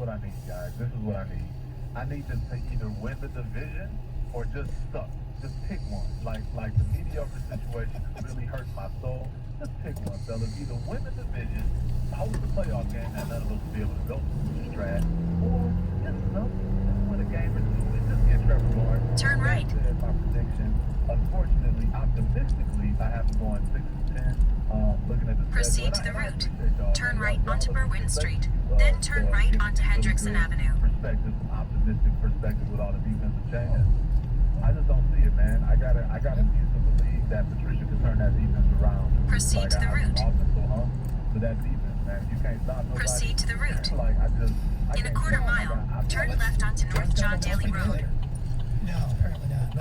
what I need, guys. This is what I need. I need them to either win the division or just suck. Just pick one. Like the mediocre situation really hurts my soul. Just pick one, fellas. Either win the division, host the playoff game, and none of us will be able to go to the strat, or just suck, just win a game or two, and just get Trevor Lawrence. Turn right. That's my prediction. Unfortunately, optimistically, I have to go on 6-10. Looking at the Proceed to the route. Turn right onto Berwyn Street. Then turn right onto Hendrickson Avenue. Optimistic perspective with all the defensive changes. I just don't see it, man. I gotta see to believe that Patricia can turn that defense around. Proceed to the route. For that defense, man. You can't stop nobody. Proceed to the route. In a can't quarter stop. mile, turn left onto North John Daly Road. No, apparently not.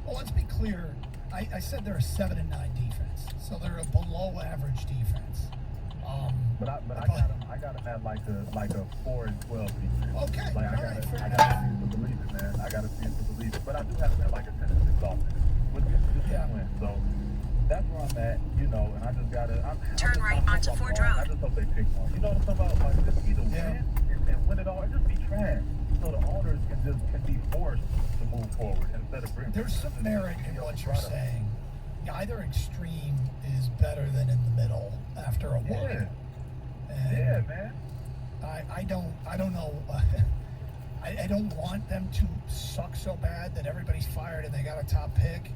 Well, let's be clear. I said they're a 7-9 defense, so they're a below average defense. But I got them at like a 4-12 defense. Okay, Like I gotta see it to believe it, man. I gotta see it to believe it. But I do have them at like a 10-6 offense, which is just win. So that's where I'm at, and I just gotta Turn right onto Ford Road. I just hope they pick one. You know what I'm talking about? Like just either win and win it all, or just be trash. So the owners can be forced to move forward instead of bringing. There's some merit in what you're saying. Either extreme is better than in the middle after a while. Yeah, man. I don't know. I don't want them to suck so bad that everybody's fired and they got a top pick.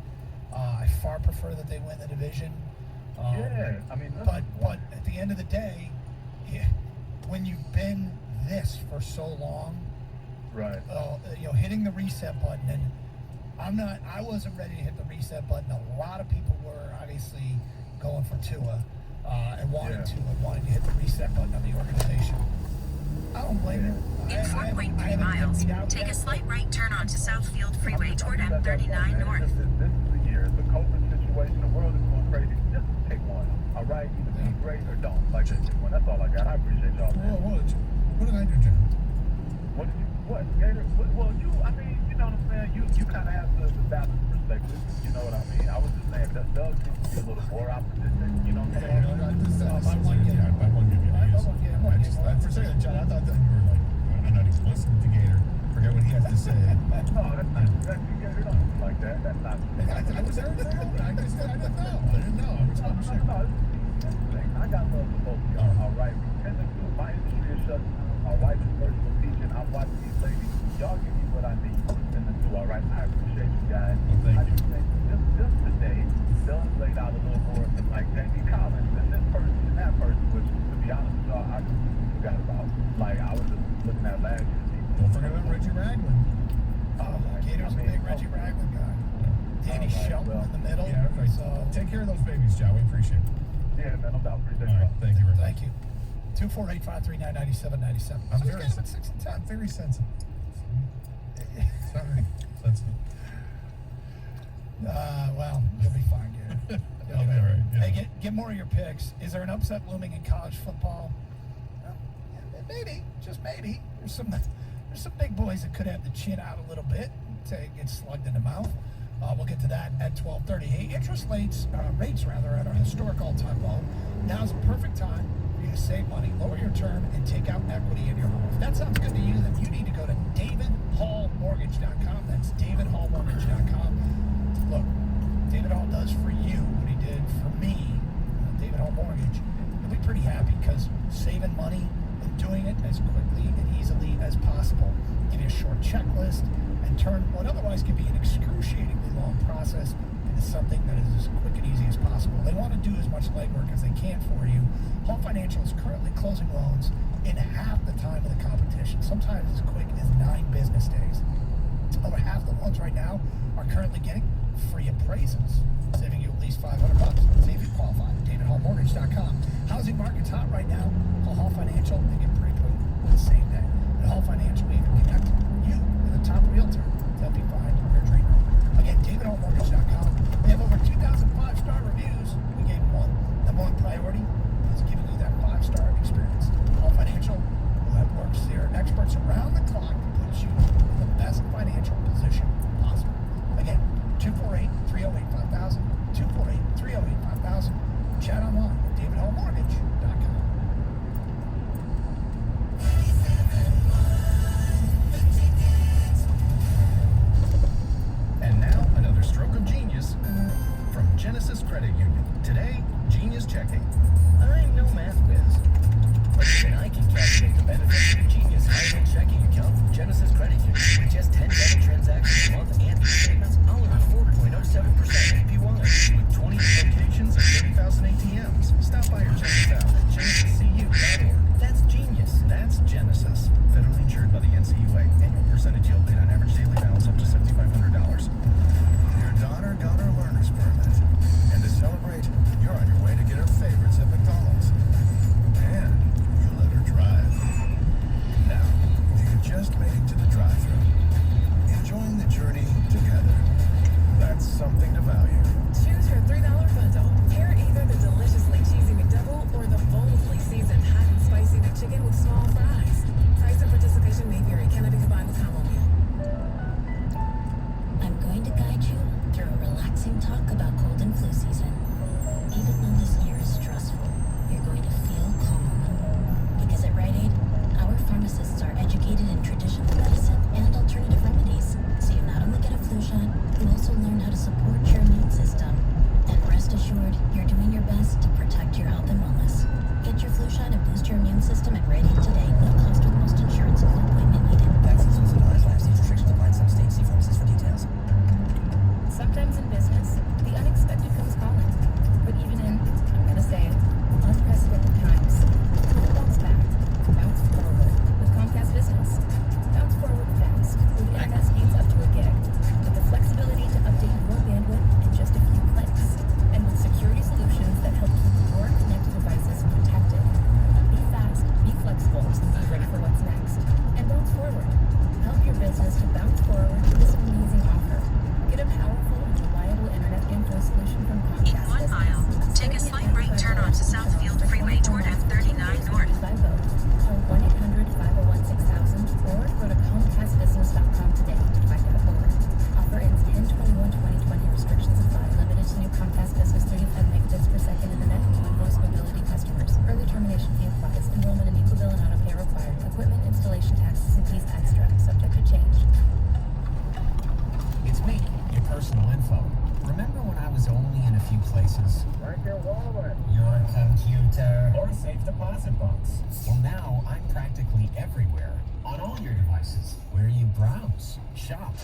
I far prefer that they win the division. I mean, but at the end of the day, when you've been this for so long, right? Hitting the reset button, and I wasn't ready to hit the reset button. A lot of people were obviously going for Tua and wanting to hit the reset button on the organization. I don't blame you. In 4.3 miles, take a slight right turn onto Southfield Freeway toward M39 North. This is the year. The COVID situation, the world is going crazy. Just pick one. All right? Either be great or don't. Like, just pick one. That's all I got. I appreciate y'all, man. What did I do, Jim? What, Gator? Well, I mean, you know what I'm saying? You kind of have the balanced perspective. You know what I mean? I was just saying that Doug seems to be a little more optimistic. You know what I'm saying? For a second, John, I thought that you were like, I'm not even listening to Gator. Forget what he has to say. No, that's not. You get it on like that. That's not. I was there. I didn't know. I was talking shit. I got love for both of y'all. All right, we tend to do my industry is shut. My wife is personal teaching. I'm watching these ladies. Y'all give me what I need to tend to do. All right, I appreciate you guys. Well, I just think just today, Doug laid out a little more like Jamie Collins and this person and that person, which to be honest with y'all, I just forgot about. Like I was just looking at last year's team. Don't forget about Reggie Ragland. Gator's a big Reggie Ragland guy. Danny Shelton in the middle. Yeah, right. So Take care of those babies, John. We appreciate it. Yeah, man, no doubt. Appreciate All right, y'all. thank you very much. Thank you. 248-539-9797. I'm So very it's 6 and 10. I'm very sensitive. Sorry. Sensitive. Well, you'll be fine, Gator. I'll be all right. Yeah. Hey, get more of your picks. Is there an upset looming in college football? Well, maybe, just maybe. There's some big boys that could have the chin out a little bit to get slugged in the mouth. We'll get to that at 12:30. Hey, interest rates are at a historic all-time low. Now's a perfect time for you to save money, lower your term, and take out equity in your home. If that sounds good to you, then you need to go to davidhallmortgage.com. That's davidhallmortgage.com. Look, David Hall does for you what he did for me, David Hall Mortgage. You'll be pretty happy because saving money and doing it as quickly and easily as possible. Give you a short checklist and turn what otherwise could be an excruciatingly long process into something that is as quick and easy as possible. They want to do as much legwork as they can for you. Hall Financial is currently closing loans in half the time of the competition, sometimes as quick as 9 business days. Over half the loans right now are currently getting free appraisals, saving you at least $500. See if you qualify at davidhallmortgage.com. Housing market's hot right now. Call Hall Financial and get pre-approved the same day. At Hall Financial, we even connect you with a top realtor to help you find your dream home. Again, davidhallmortgage.com. They have over 2,000 5-star reviews. We gave them one. Number one priority is giving you that 5-star experience. Hall Financial will have works there. Experts around the clock to put you in the best financial position possible. Again, 248-308-5000, 248-308-5000. Chat online at davidhallmortgage.com. system and ready today. No cost with most insurance. No appointment needed. Vaccines with live stage restrictions apply in some states. See pharmacist for details. Sometimes in business, the unexpected comes calling. But even in, I'm gonna say it, unprecedented times, don't bounce back. Bounce forward with Comcast Business. Bounce forward fast with internet speeds up to a gig. With the flexibility to update your bandwidth in just a few clicks. And with security solutions that help keep your connected devices protected. Be fast, be flexible, be ready for what's next. And bounce forward. Help your business to bounce forward with this amazing offer. Get a powerful and reliable internet info solution from In Comcast 1 mile, Business. take a slight right turn onto Southfield Freeway toward F39 North. By vote. Call 1-800-501-6000 or go to ComcastBusiness.com today to find out more. Offer ends 10/21/2020. Restrictions apply. Limited to new Comcast Business 35 megabits per second internet and one voice mobility customers. Early termination fee applies. Enrollment in Equal Bill and auto pay required. Equipment installation taxes and fees extra. Subject to change. It's me, your personal info. Remember when I was only in a few places? Like your wallet. Your computer. Or a safe deposit box. Well, now I'm practically everywhere. On all your devices. Where you browse, shop,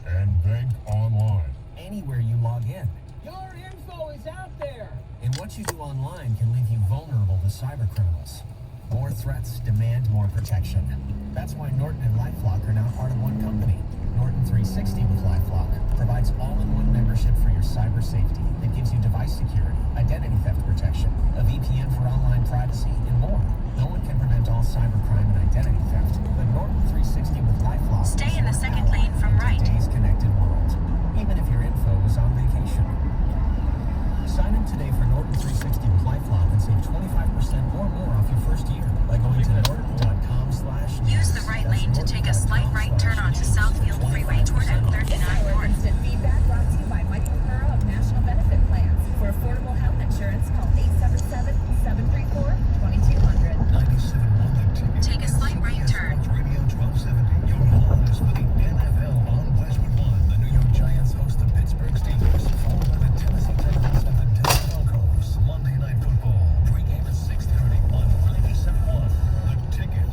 And bank online. anywhere you log in. Your info is out there. And what you do online can leave you vulnerable to cyber criminals. More threats demand more protection. That's why Norton and LifeLock are now part of one company. Norton 360 with LifeLock provides all-in-one membership for your cyber safety that gives you device security, identity theft protection, a VPN for online privacy, and more. No one can prevent all cybercrime and identity theft, but Norton 360 with LifeLock Stay is in the your second ally lane from in right. today's connected world, even if your info is on vacation. Sign up today for Norton 360 with LifeLock and save 25% or more off your first year by going to norton.com/news. Use the right lane to take a slight right turn onto Southfield Freeway toward F39 North. Instant feedback brought to you by Michael Curra of National Benefit Plans. For affordable health insurance, call 877-734-2200. 97.1 The Ticket. Take a slight right turn. Sports Radio 1270. Your home is for the NFL on Westwood One. The New York Giants host the Pittsburgh Steelers, followed by the Tennessee Titans and the Denver Broncos. Monday Night Football. Pre-game at 6:30 on 97.1 The Ticket.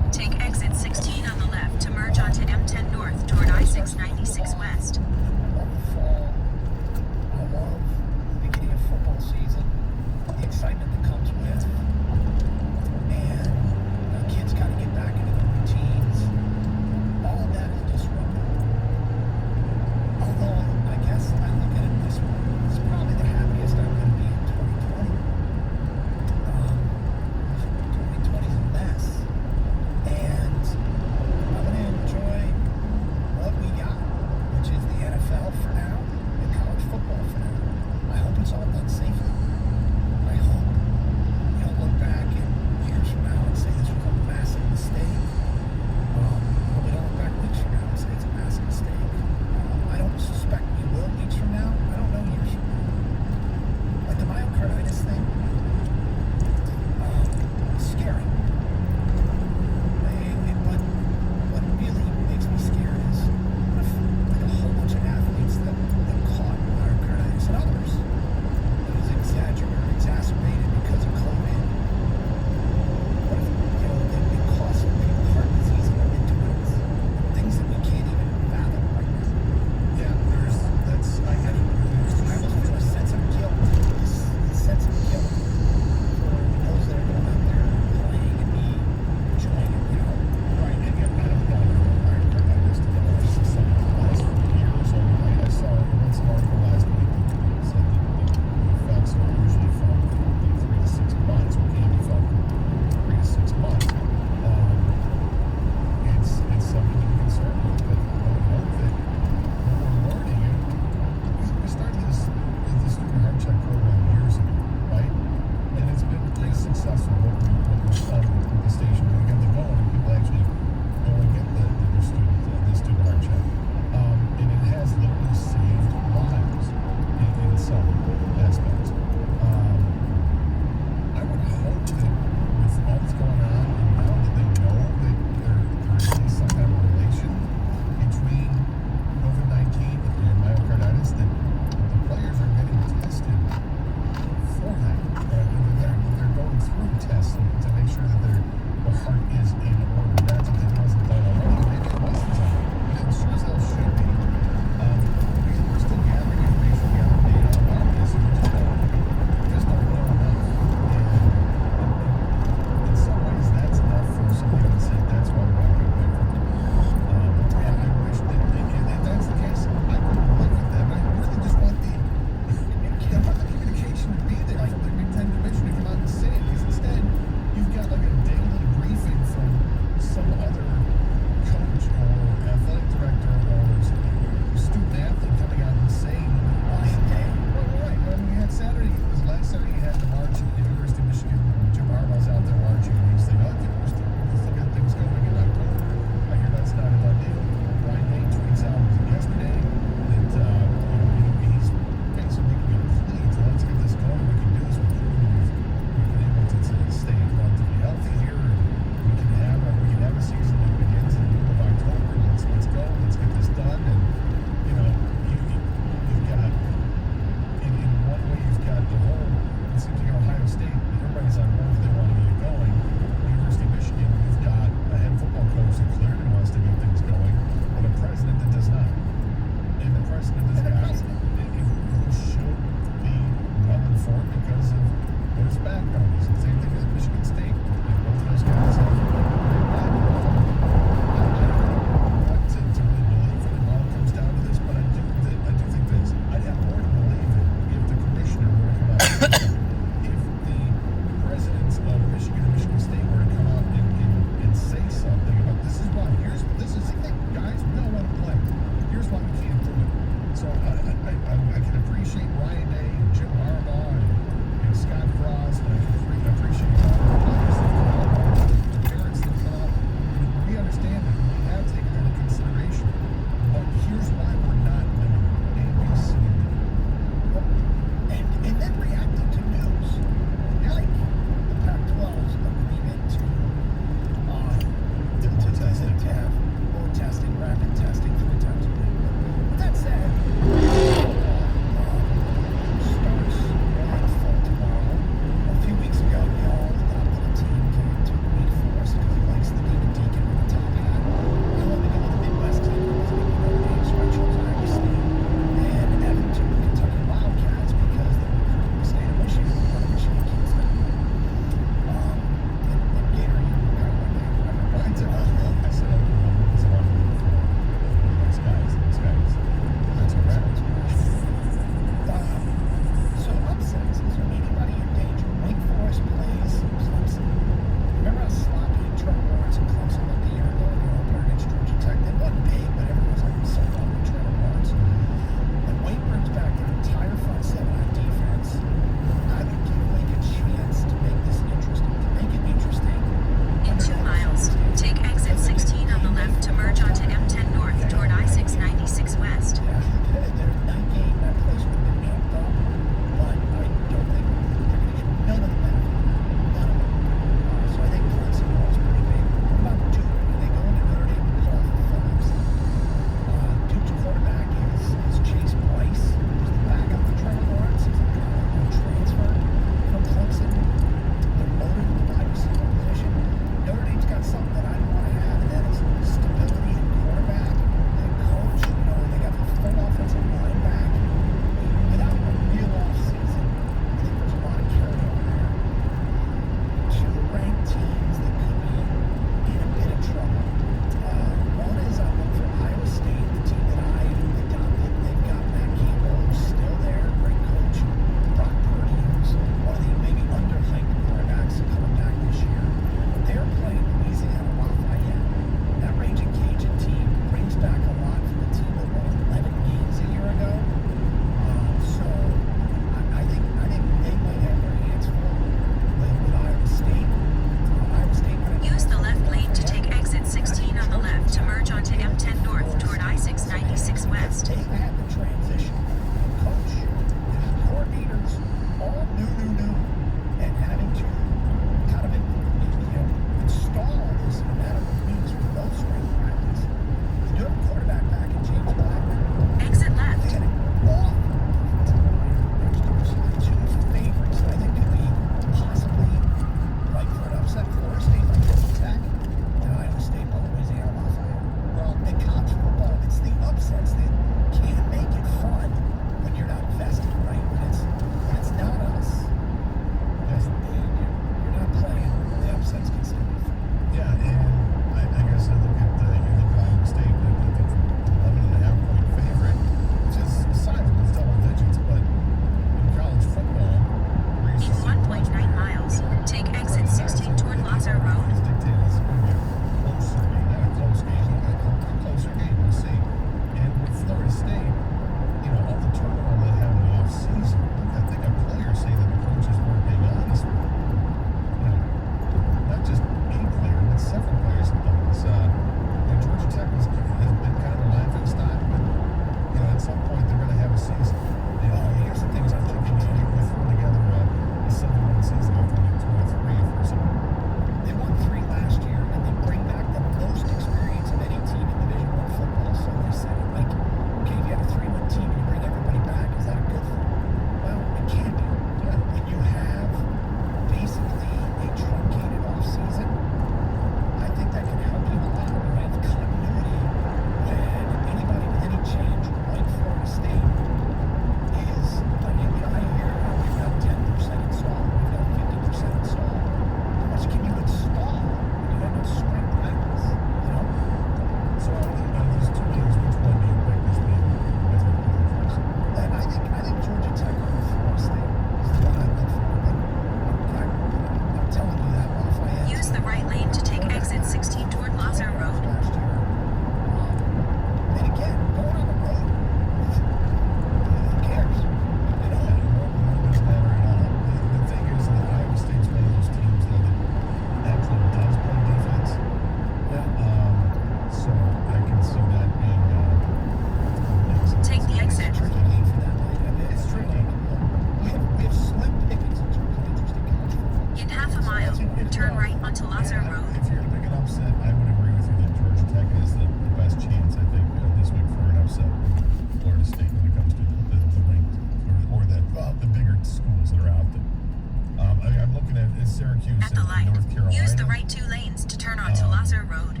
is Syracuse At the in light, North Carolina? use the right 2 lanes to turn onto Lazar Road.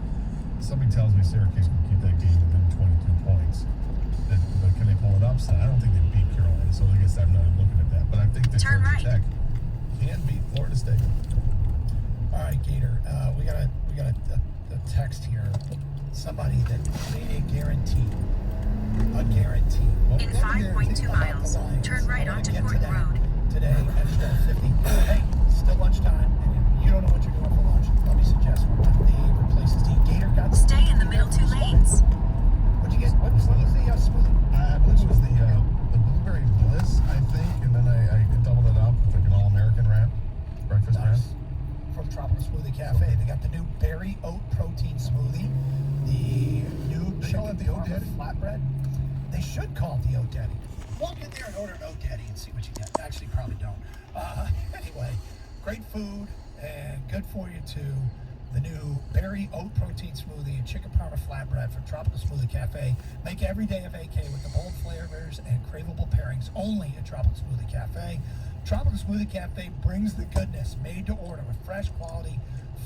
Somebody tells me Syracuse can keep that game within 22 points. But can they pull it upset? I don't think they beat Carolina, so I guess I'm not looking at that. But I think that Turn Georgia right. Tech can beat Florida State. All right, Gator. We got a text here. Somebody that made a guarantee. A guarantee. In 5.2 miles, turn right onto Court Road. Today at 12:50. Hey, still lunchtime. And you don't know what you're doing for lunch. Let me suggest one. My favorite places to eat. Gator got. Stay in the middle 2 lanes. What'd you get? What was the smoothie? I believe it was the blueberry bliss, I think, and then I doubled it up with like an all-American wrap, breakfast wrap. From Tropical Smoothie Cafe. They got the new berry oat protein smoothie. The new They call it the Oat Daddy? flatbread. They should call it the Oat Daddy. Walk in there and order an Oat Daddy and see what you get. Actually, probably don't. Anyway, great food and good for you too. The new berry oat protein smoothie and chicken parma flatbread from Tropical Smoothie Cafe. Make every day a vacay with the bold flavors and craveable pairings only at Tropical Smoothie Cafe. Tropical Smoothie Cafe brings the goodness made to order with fresh quality,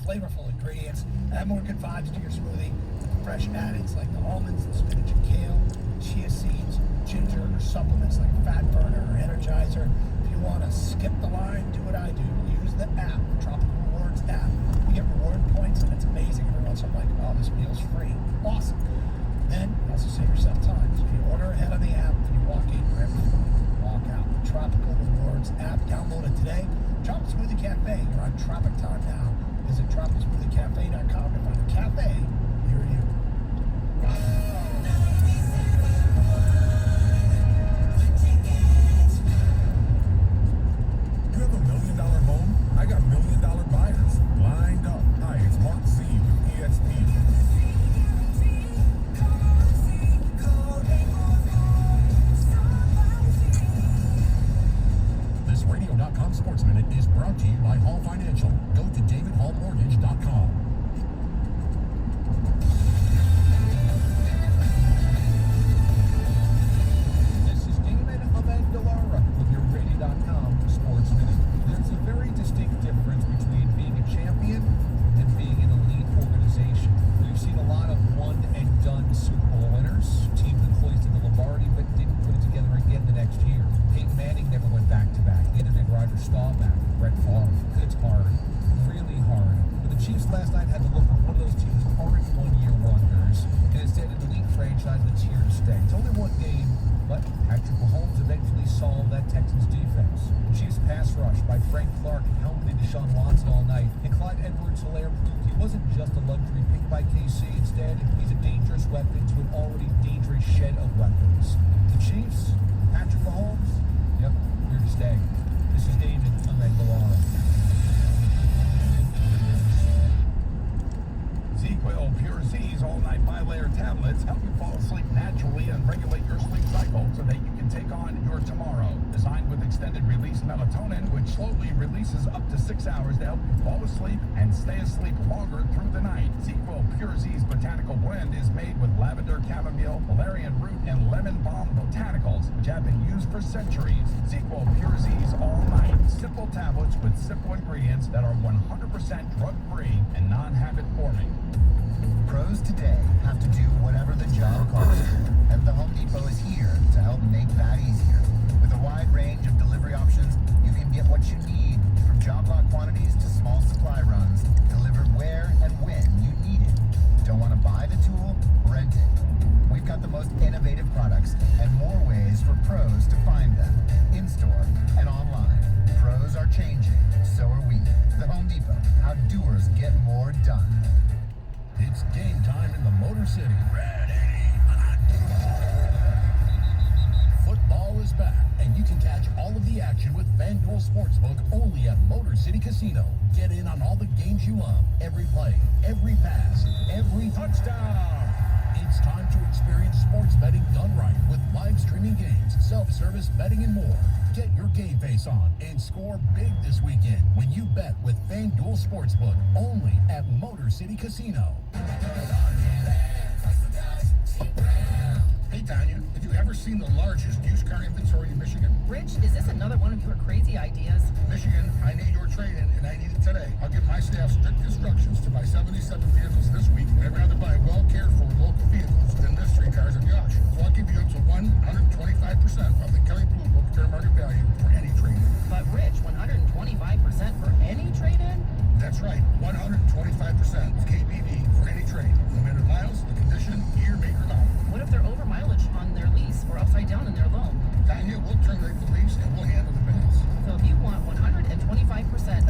flavorful ingredients. Add more good vibes to your smoothie with fresh additives like the almonds, the spinach and kale, chia seeds, ginger, or supplements like Fat Burner or Energizer. If you want to skip the line, do what I do. Use the app, Tropical Rewards app. You get reward points, and it's amazing. Every once I'm like, oh, this meal's free. Awesome. Then you also save yourself time. So if you order ahead on the app, then you walk in, grab your food, walk out. The Tropical Rewards app, download it today. Tropical Smoothie Cafe, you're on Tropic Time now. Visit tropicalsmoothiecafe.com to find a cafe near you. You have $1 million home? I got $1 million buyers lined up. Hi, it's Mark Z with EXP. This Radio.com Sports Minute is brought to you by Hall Financial. Go to davidhallmortgage.com. This is David Amendolara with your Radio.com Sports Minute. There's a very distinct difference between being a champion and being an elite organization. We've seen a lot of one-and-done Super Bowl winners, teams that hoisted the Lombardi but didn't put it together again the next year. Peyton Manning never went back-to-back. Neither did Roger Staubach, Brett Favre. It's hard, really hard. But the Chiefs last night had to look at one of those teams that aren't one-year wonders, and instead an elite franchise that's here to stay. It's only one game, but Patrick Mahomes eventually solved that Texans defense. Chiefs pass rush by Frank Clark helping Deshaun Watson all night, and Clyde Edwards-Helaire proved he wasn't just a luxury pick by KC. Instead, he's a dangerous weapon to an already dangerous shed of weapons. The Chiefs, Patrick Mahomes, yep, here to stay. This is David Amendolara. ZQL Pure Z's all-night bilayer tablets help you fall asleep naturally and regulate your sleep cycle so that you can take on your tomorrow. Designed with extended-release melatonin, which slowly releases up to 6 hours to help you fall asleep and stay asleep longer through the night. ZQL Pure Z's botanical blend is made with lavender, chamomile, valerian root, and lemon balm botanicals, which have been used for centuries. ZQL Pure Z's all-night. Simple tablets with simple ingredients that are 100% drug-free and non-habit forming. Pros today have to do whatever the job calls for, and the Home Depot is here to help make that easier. With a wide range of delivery options, you can get what you need, from job lot quantities to small supply runs, delivered where and when you need it. Don't want to buy the tool? Rent it. We've got the most innovative products and more ways for pros to find them, in-store and online. Pros are changing, so are we. The Home Depot, how doers get more done. It's game time in the Motor City. Football is back, and you can catch all of the action with FanDuel Sportsbook only at Motor City Casino. Get in on all the games you love, every play, every pass, every touchdown. It's time to experience sports betting done right with live streaming games, self-service betting, and more. Get your game face on and score big this weekend when you bet with FanDuel Sportsbook only at Motor City Casino. Hey, Tanya, have you ever seen the largest used car inventory in Michigan? Rich, is this another one of your crazy ideas? Michigan, I need your trade-in and 77 vehicles this week, and I'd rather buy well cared for local vehicles than this 3 cars in the auction. So I'll give you up to 125% of the Kelly Blue Book fair market value for any trade-in. But Rich, 125% for any trade-in? That's right, 125% of KBV for any trade. No matter miles, the condition, year, make, or model. What if they're over mileage on their lease or upside down in their loan? Tanya, we'll terminate the lease and we'll handle the balance. So if you want 125%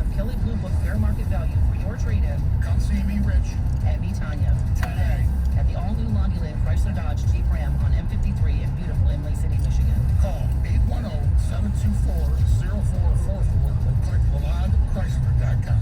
of Kelly Blue Book fair market value for your trade-in, come see me, Rich. And me, Tanya. Today. At the all-new Londyland Chrysler Dodge Jeep Ram on M53 in beautiful Imlay City, Michigan. Call 810-724-0444 or click LaLondeChrysler.com.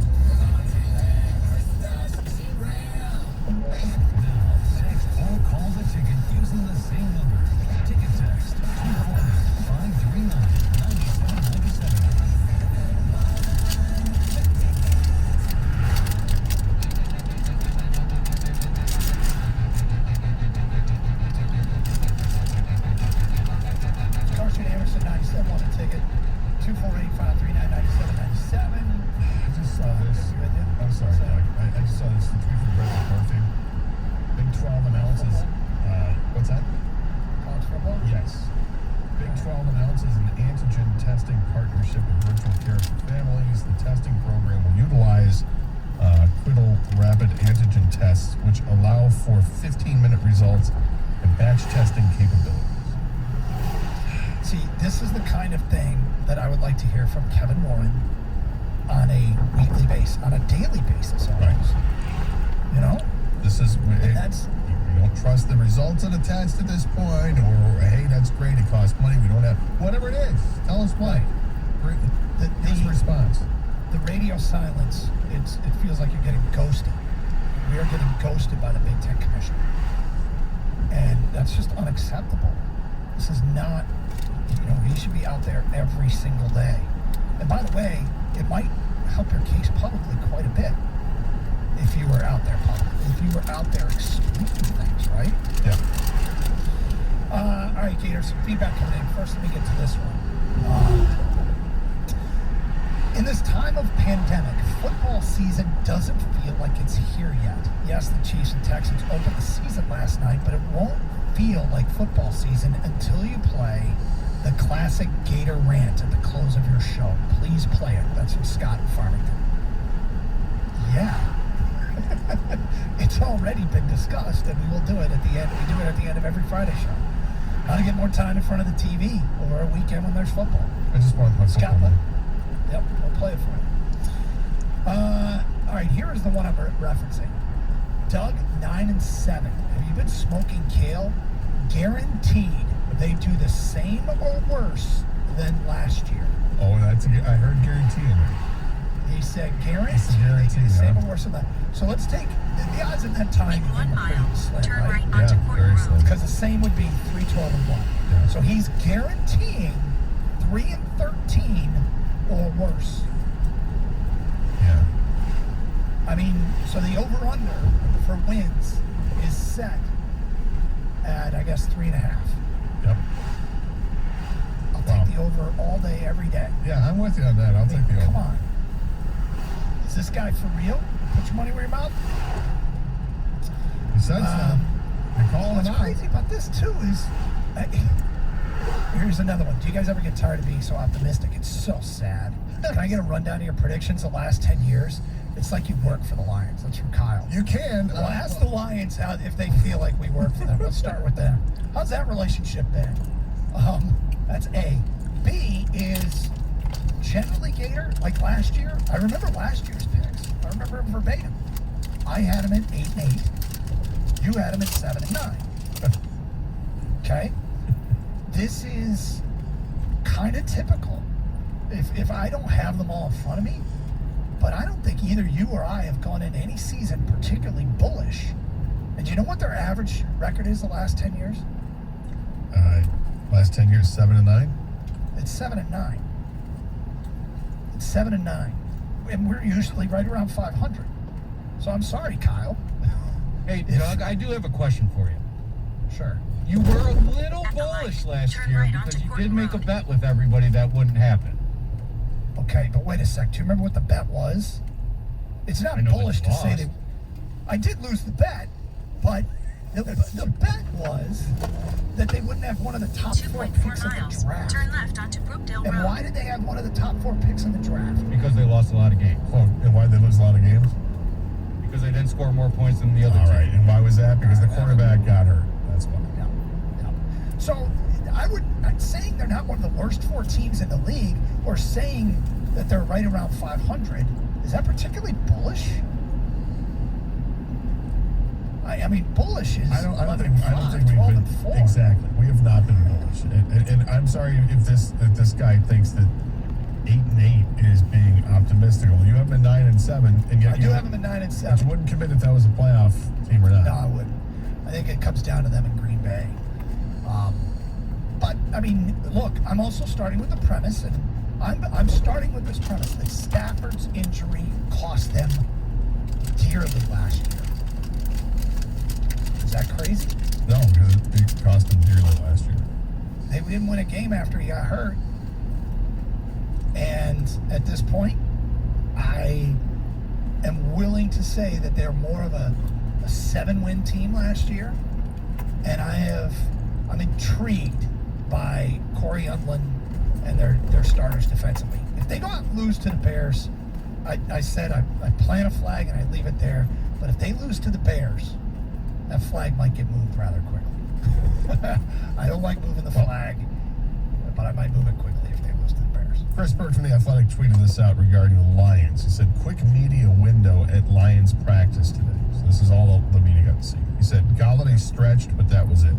Text or call the ticket using the same number. Ticket text 240-539-9797. Carson Emerson, 97 on the ticket. 248-539-9797. I just saw this. I'm sorry, Doug. I just saw this tweet from Brett McCarthy. Big 12 announces. What's that? College football? Yes. Big 12 announces an antigen testing partnership with Virtual Care for Families. The testing program will utilize Quiddle rapid antigen tests, which allow for 15-minute results and batch testing capabilities. See, this is the kind of thing that I would like to hear from Kevin Warren on a weekly basis, on a daily basis almost. Right. You know? This is that's you don't trust the results of the test at this point, or hey, that's great, it costs money, we don't have whatever it is. Tell us why. Here's the response. The radio silence, it feels like you're getting ghosted. We are getting ghosted by the Big Ten Commission. And that's just unacceptable. This is not, he should be out there every single day. And by the way, it might help your case publicly quite a bit if you were out there publicly, if you were out there explaining things, right? Yeah. All right, Gator, some feedback coming in. First, let me get to this one. In this time of pandemic, football season doesn't feel like it's here yet. Yes, the Chiefs and Texans opened the season last night, but it won't feel like football season until you play the classic Gator rant at the close of your show. Please play it. That's from Scott in Farmington. Yeah. It's already been discussed, and we will do it at the end. We do it at the end of every Friday show. How to get more time in front of the TV over a weekend when there's football. I just want my Scott, football. Yep, we'll play it for you. All right, here is the one I'm referencing. Doug, 9 and 7. Have you been smoking kale? Guaranteed they do the same or worse than last year. Oh, I heard guarantee in there. He said guarantee. Guarantee, they do the same or worse than that. So let's take the odds in that time. In 1 mile, slim, turn right right? onto Yeah, Court very Road. slim. Because the same would be 3-12 and 1. Yeah. So he's guaranteeing 3 and 13 or worse. Yeah. I mean, so the over-under for wins is set at, I guess, 3.5. Yep. I'll take the over all day, every day. Yeah, I'm with you on that. I'll take the over. Come on. Is this guy for real? Put your money where your mouth. He said so. You're calling What's out. crazy about this, too, is... here's another one. Do you guys ever get tired of being so optimistic? It's so sad. Can I get a rundown of your predictions the last 10 years? It's like you work for the Lions. That's from Kyle. You can. Well, ask the Lions how if they feel like we work for them. Let's start with them. How's that relationship been? That's A. B is generally Gator, like last year. I remember last year's picks. I remember them verbatim. I had him at 8 and 8. You had him at 7 and 9. Okay? This is kind of typical. If I don't have them all in front of me, but I don't think either you or I have gone into any season particularly bullish. And do you know what their average record is the last 10 years? Last 10 years, 7 and 9? It's 7 and 9. It's 7 and 9. And we're usually right around 500. So I'm sorry, Kyle. Hey, Doug, I do have a question for you. Sure. You were a little bullish last year because you did make a bet with everybody that wouldn't happen. Okay, but wait a sec. Do you remember what the bet was? It's not I know that bullish you to say lost. that. I did lose the bet, but the bet was that they wouldn't have one of the top 4 picks 2.4 of the miles. draft. Turn left onto Brookdale And Road. why did they have one of the top 4 picks in the draft? Because they lost a lot of games. Oh, and why did they lose a lot of games? Because they didn't score more points than the other All team. right, and why was that? Because the quarterback got hurt. That's why. Yeah. So I'm saying they're not one of the worst 4 teams in the league, or saying that they're right around 500. Is that particularly bullish? I mean, bullish is. I don't think 12 we've and been 4. exactly. We have not been bullish, and I'm sorry if this guy thinks that 8-8 is being optimistic. Well, you have them at 9-7, and yet I do have them at 9-7. But you wouldn't commit if that was a playoff team or not. No, I wouldn't. I think it comes down to them in Green Bay. But I mean, look, I'm also starting with the premise, and I'm starting with this premise that Stafford's injury cost them dearly last year. Is that crazy? No, because it cost them dearly last year. They didn't win a game after he got hurt. And at this point, I am willing to say that they're more of a 7-win team last year. And I'm intrigued by Corey Undlin and their starters defensively. If they go out and lose to the Bears, I said I plant a flag and I leave it there. But if they lose to the Bears, that flag might get moved rather quickly. I don't like moving the flag, but I might move it quickly if they lose to the Bears. Chris Bird from The Athletic tweeted this out regarding the Lions. He said, quick media window at Lions practice today. So this is all the media got to see. He said, Galladay stretched, but that was it.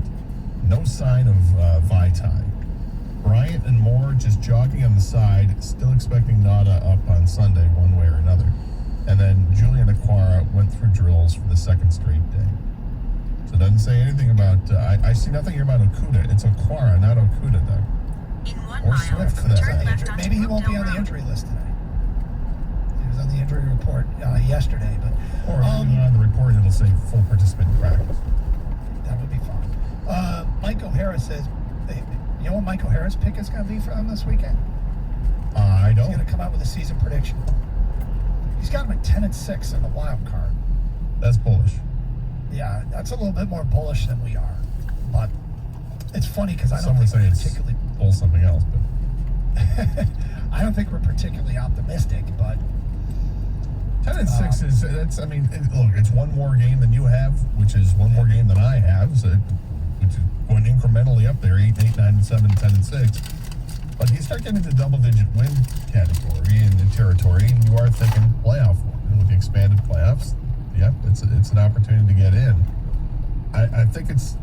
No sign of Vitae. Bryant and Moore just jogging on the side, still expecting Nada up on Sunday one way or another. And then Julian Aquara went through drills for the second straight day. So it doesn't say anything about, I see nothing here about Okuda. It's Aquara, not Okuda, though. In 1 Or mile, Swift, for turn that left matter. onto Maybe he won't be Brookdale on the Road. injury list today. He was on the injury report yesterday, but Or maybe on the report it'll say full participant in practice. that would be fine. Mike O'Hara says, hey, you know what Mike O'Hara's pick is going to be for them this weekend? I He's don't. going to come out with a season prediction. He's got them at 10-6 in the wild card. That's bullish. Yeah, that's a little bit more bullish than we are. But it's funny because I don't Some would think say we're it's particularly. bull something else, but I don't think we're particularly optimistic, but 10-6 is that's. I mean, look, it's one more game than you have, which is one more game than I have, so which is going incrementally up there, 8, 9, 7, 10-6. But you start getting into double-digit win category and territory, and you are thinking playoff one. And with the expanded playoffs, yeah, it's an opportunity to get in. I think it's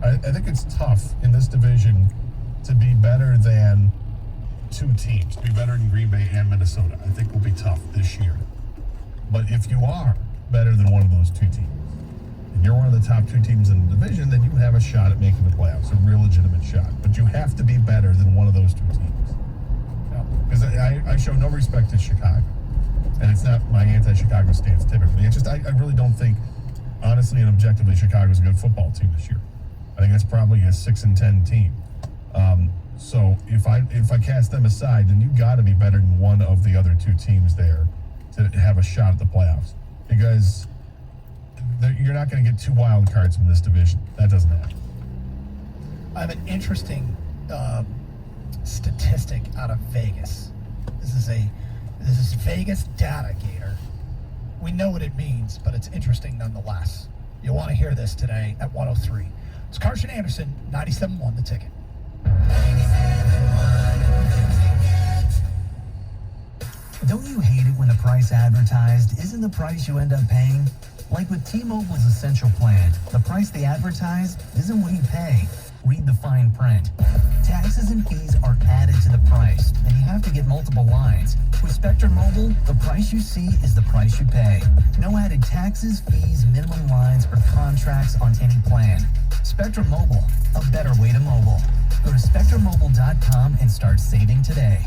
tough in this division to be better than 2 teams, be better than Green Bay and Minnesota. I think will be tough this year. But if you are better than one of those 2 teams, and you're one of the top 2 teams in the division, then you have a shot at making the playoffs, a real legitimate shot. But you have to be better than one of those 2 teams. Because I show no respect to Chicago. And it's not my anti-Chicago stance typically. It's just I really don't think, honestly and objectively, Chicago's a good football team this year. I think that's probably a 6-10 team. So if I cast them aside, then you got to be better than one of the other 2 teams there to have a shot at the playoffs. Because you're not going to get 2 wild cards from this division. That doesn't happen. I have an interesting statistic out of Vegas. This is Vegas Data Gator. We know what it means, but it's interesting nonetheless. You'll want to hear this today at 103. It's Carson Anderson, 97.1 The Ticket. Don't you hate it when the price advertised isn't the price you end up paying? Like with T-Mobile's Essential Plan, the price they advertise isn't what you pay. Read the fine print. Taxes and fees are added to the price, and you have to get multiple lines. With Spectrum Mobile, the price you see is the price you pay. No added taxes, fees, minimum lines, or contracts on any plan. Spectrum Mobile, a better way to mobile. Go to SpectrumMobile.com and start saving today.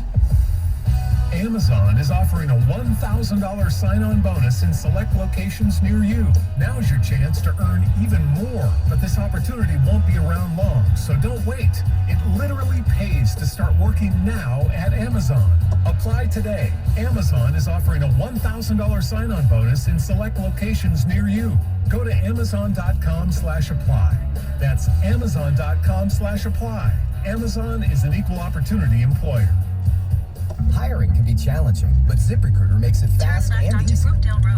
Amazon is offering a $1,000 sign-on bonus in select locations near you. Now's your chance to earn even more, but this opportunity won't be around long, so don't wait. It literally pays to start working now at Amazon. Apply today. Amazon is offering a $1,000 sign-on bonus in select locations near you. Go to amazon.com/apply. That's amazon.com/apply. Amazon is an equal opportunity employer. Hiring can be challenging, but ZipRecruiter makes it fast and easy.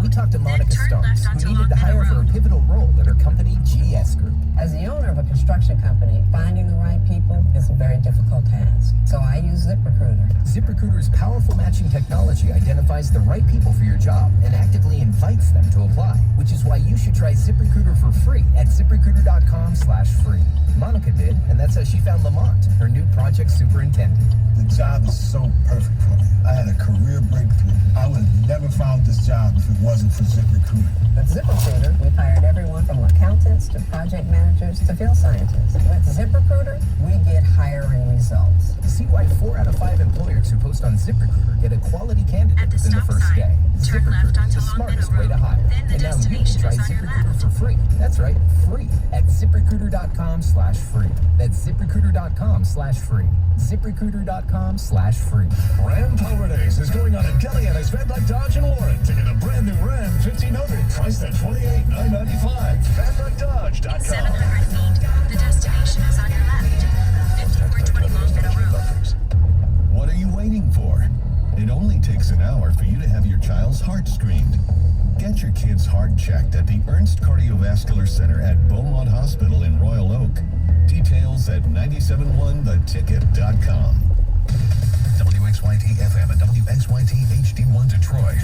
We talked to Monica Starks, who needed to hire for a pivotal role at her company, GS Group. As the owner of a construction company, finding the right people is a very difficult task. So I use ZipRecruiter. ZipRecruiter's powerful matching technology identifies the right people for your job and actively invites them to apply, which is why you should try ZipRecruiter for free at ZipRecruiter.com/free. Monica did, and that's how she found Lamont, her new project superintendent. The job is so perfect for me. I had a career breakthrough. I would have never found this job if it wasn't for ZipRecruiter. With ZipRecruiter, we've hired everyone from accountants to project managers to field scientists. With ZipRecruiter, we get hiring results. See why 4 out of 5 employers who post on ZipRecruiter get a quality candidate within the first day. ZipRecruiter, the smartest way to hire. And now you can try ZipRecruiter for free. That's right, free at ZipRecruiter.com/free. That's ZipRecruiter.com/free. ZipRecruiter.com/free. Ram Power Days is going on in Kelly at Van Dyke Dodge in Warren to get a brand new Ram 1500 priced at $28,995. VanDykeDodge.com. 700 feet. The destination is on your left. 5420 Longmeadow Road. What are you waiting for? It only takes an hour for you to have your child's heart screened. Get your kid's heart checked at the Ernst Cardiovascular Center at Beaumont Hospital in Royal Oak. Details at 971theticket.com. WXYT FM and WXYT HD1 Detroit.